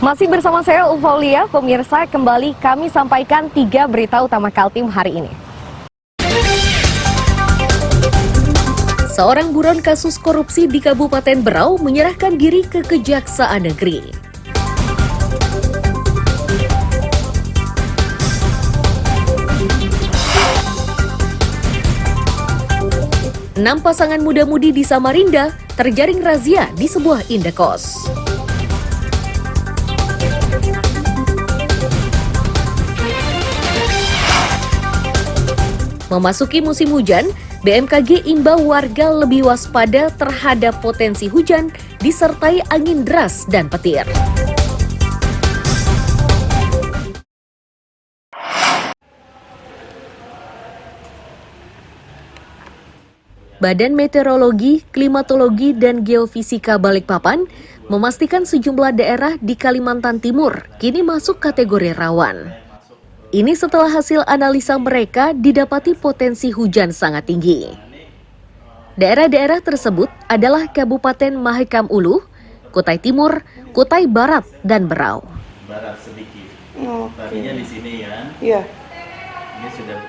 Masih bersama saya Ufaulia, pemirsa, kembali kami sampaikan 3 berita utama Kaltim hari ini. Seorang buron kasus korupsi di Kabupaten Berau menyerahkan diri ke Kejaksaan Negeri. Enam pasangan muda-mudi di Samarinda terjaring razia di sebuah indekos. Memasuki musim hujan, BMKG imbau warga lebih waspada terhadap potensi hujan disertai angin deras dan petir. Badan Meteorologi, Klimatologi, dan Geofisika Balikpapan memastikan sejumlah daerah di Kalimantan Timur kini masuk kategori rawan. Ini setelah hasil analisa mereka didapati potensi hujan sangat tinggi. Daerah-daerah tersebut adalah Kabupaten Mahakam Ulu, Kutai Timur, Kutai Barat, dan Berau. Barat sedikit. Tadinya di sini ya. Iya. Ini sudah.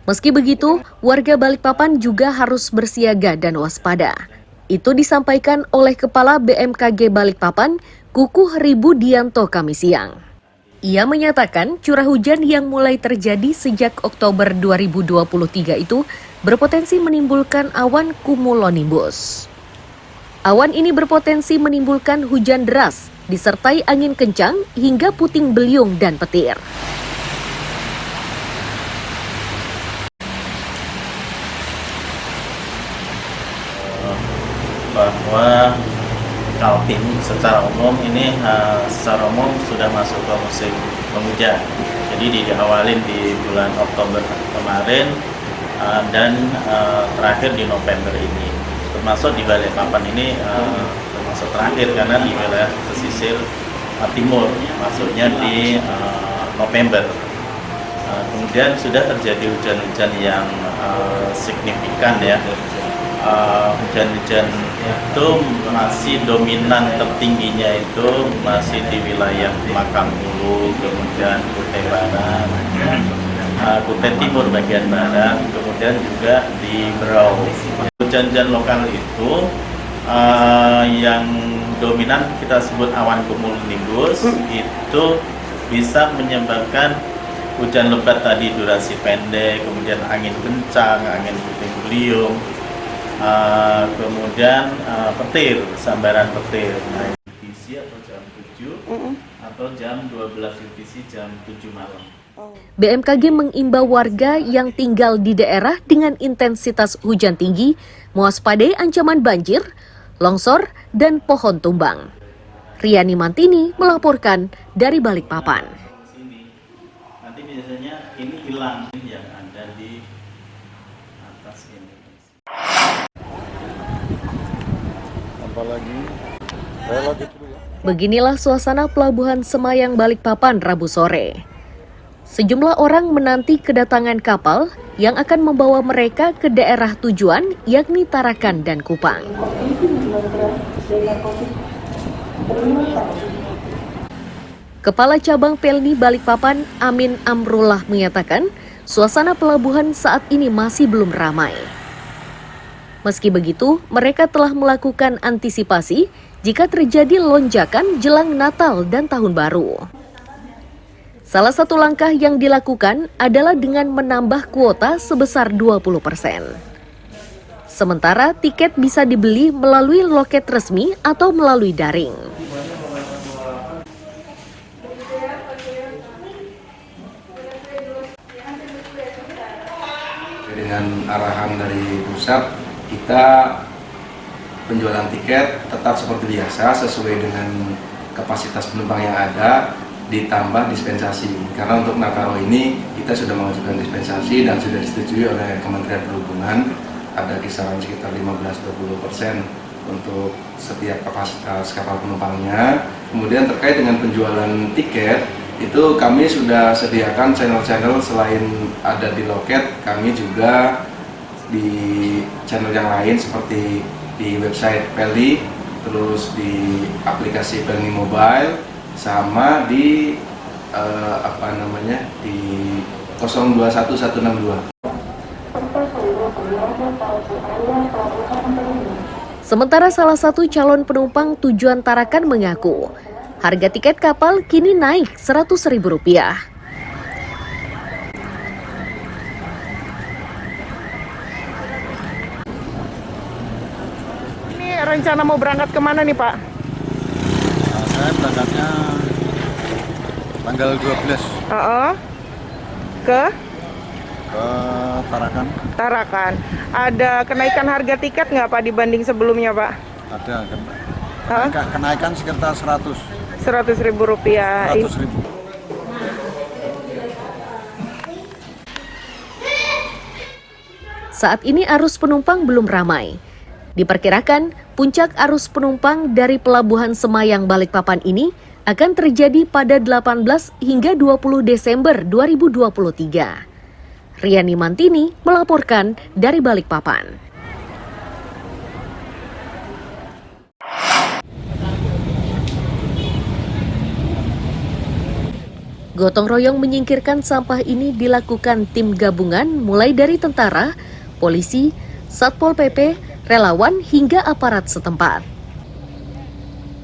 Meski begitu, warga Balikpapan juga harus bersiaga dan waspada. Itu disampaikan oleh Kepala BMKG Balikpapan, Kukuh Ribudianto Kamis siang. Ia menyatakan curah hujan yang mulai terjadi sejak Oktober 2023 itu berpotensi menimbulkan awan cumulonimbus. Awan ini berpotensi menimbulkan hujan deras, disertai angin kencang hingga puting beliung dan petir. Bahwa Kaltim secara umum ini secara umum sudah masuk ke musim penghujan. Jadi diawalin di bulan Oktober kemarin dan terakhir di November ini. Termasuk di Balikpapan ini termasuk terakhir karena di wilayah pesisir timur masuknya di November. Kemudian sudah terjadi hujan-hujan yang signifikan ya. Hujan-hujan itu masih dominan tertingginya itu masih di wilayah Mahakam Ulu, kemudian Kutai Barat, Kutai Timur bagian barat, kemudian juga di Berau. Hujan-hujan lokal itu yang dominan kita sebut awan cumulonimbus itu bisa menyebabkan hujan lebat tadi durasi pendek, kemudian angin kencang, angin puting beliung. Kemudian petir, sambaran petir. Nah, UTC atau jam 7 atau jam 12 UTC jam 7 malam. BMKG mengimbau warga yang tinggal di daerah dengan intensitas hujan tinggi mewaspadai ancaman banjir, longsor, dan pohon tumbang. Riani Mantini melaporkan dari Balikpapan. Nanti biasanya ini hilang yang ada di atas ini. Beginilah suasana Pelabuhan Semayang Balikpapan Rabu sore. Sejumlah orang menanti kedatangan kapal yang akan membawa mereka ke daerah tujuan yakni Tarakan dan Kupang. Kepala Cabang Pelni Balikpapan Amin Amrullah menyatakan suasana pelabuhan saat ini masih belum ramai. Meski begitu, mereka telah melakukan antisipasi jika terjadi lonjakan jelang Natal dan Tahun Baru. Salah satu langkah yang dilakukan adalah dengan menambah kuota sebesar 20%. Sementara tiket bisa dibeli melalui loket resmi atau melalui daring. Dengan arahan dari pusat, kita penjualan tiket tetap seperti biasa sesuai dengan kapasitas penumpang yang ada, ditambah dispensasi. Karena untuk Nataru ini kita sudah mengajukan dispensasi dan sudah disetujui oleh Kementerian Perhubungan, ada kisaran sekitar 15-20% untuk setiap kapasitas kapal penumpangnya. Kemudian terkait dengan penjualan tiket, itu kami sudah sediakan channel-channel selain ada di loket, kami juga di channel yang lain seperti di website Pelni, terus di aplikasi Pelni Mobile, sama di di 021162. Sementara salah satu calon penumpang tujuan Tarakan mengaku, harga tiket kapal kini naik Rp100.000. Ini rencana mau berangkat kemana nih Pak? Saya berangkatnya tanggal 12 Ke Tarakan. Tarakan. Ada kenaikan harga tiket nggak Pak dibanding sebelumnya Pak? Ada kenaikan sekitar 100.000. Rp100.000. Saat ini arus penumpang belum ramai. Diperkirakan puncak arus penumpang dari Pelabuhan Semayang Balikpapan ini akan terjadi pada 18 hingga 20 Desember 2023. Riani Mantini melaporkan dari Balikpapan. Gotong royong menyingkirkan sampah ini dilakukan tim gabungan mulai dari tentara, polisi, Satpol PP, relawan hingga aparat setempat.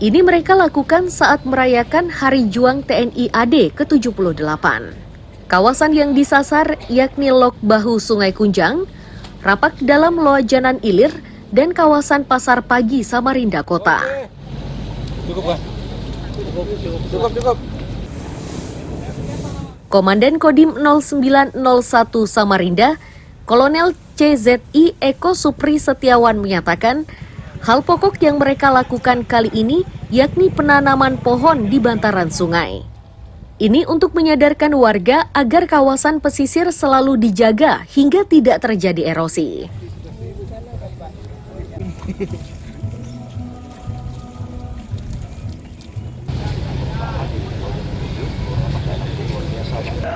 Ini mereka lakukan saat merayakan Hari Juang TNI AD ke-78. Kawasan yang disasar yakni Lok Bahu Sungai Kunjang, Rapak Dalam Loajanan Ilir, dan kawasan Pasar Pagi Samarinda Kota. Cukup. Komandan Kodim 0901 Samarinda, Kolonel CZI Eko Supri Setiawan menyatakan, hal pokok yang mereka lakukan kali ini yakni penanaman pohon di bantaran sungai. Ini untuk menyadarkan warga agar kawasan pesisir selalu dijaga hingga tidak terjadi erosi.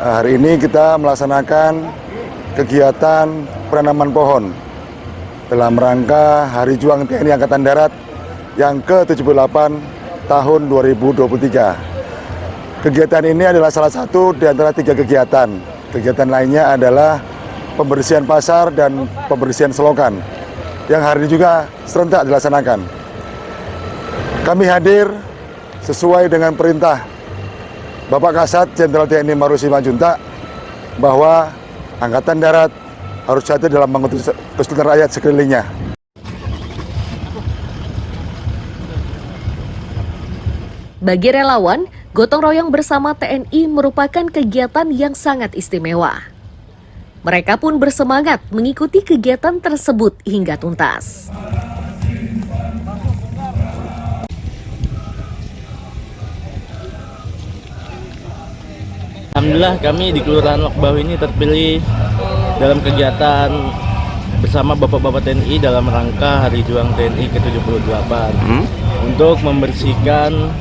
Hari ini kita melaksanakan kegiatan penanaman pohon dalam rangka Hari Juang TNI Angkatan Darat yang ke-78 tahun 2023. Kegiatan ini adalah salah satu di antara 3 kegiatan. Kegiatan lainnya adalah pembersihan pasar dan pembersihan selokan yang hari ini juga serentak dilaksanakan. Kami hadir sesuai dengan perintah Bapak Kasat Jenderal TNI Marusi Manjuntak bahwa Angkatan Darat harus jatuh dalam mengutus keseluruhan rakyat sekelilingnya. Bagi relawan, gotong royong bersama TNI merupakan kegiatan yang sangat istimewa. Mereka pun bersemangat mengikuti kegiatan tersebut hingga tuntas. Alhamdulillah kami di Kelurahan Lok Bahu ini terpilih dalam kegiatan bersama Bapak-Bapak TNI dalam rangka Hari Juang TNI ke-78 untuk membersihkan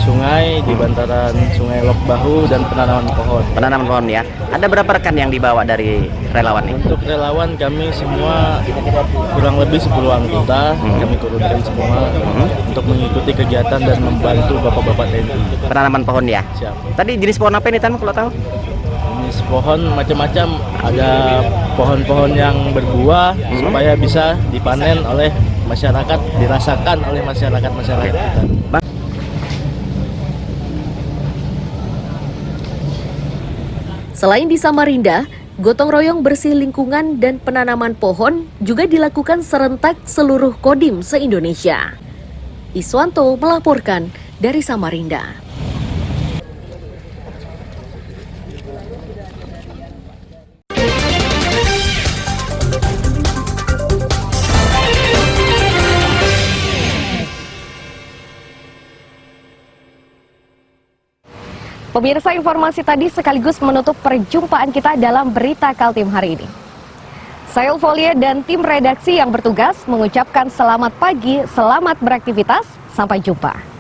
sungai di bantaran Sungai Lok Bahu dan penanaman pohon. Penanaman pohon ya. Ada berapa rekan yang dibawa dari relawan ini? Untuk relawan kami semua kurang lebih 10 anggota, kami turunkan semua untuk mengikuti kegiatan dan membantu Bapak-Bapak TNI. Penanaman pohon ya. Siap. Tadi jenis pohon apa ini Tan kalau tahu? Jenis pohon macam-macam, ada pohon-pohon yang berbuah supaya bisa dipanen oleh masyarakat, dirasakan oleh masyarakat kita. Selain di Samarinda, gotong royong bersih lingkungan dan penanaman pohon juga dilakukan serentak seluruh Kodim se-Indonesia. Iswanto melaporkan dari Samarinda. Pemirsa, informasi tadi sekaligus menutup perjumpaan kita dalam Berita Kaltim hari ini. Saya Ulfolia dan tim redaksi yang bertugas mengucapkan selamat pagi, selamat beraktivitas, sampai jumpa.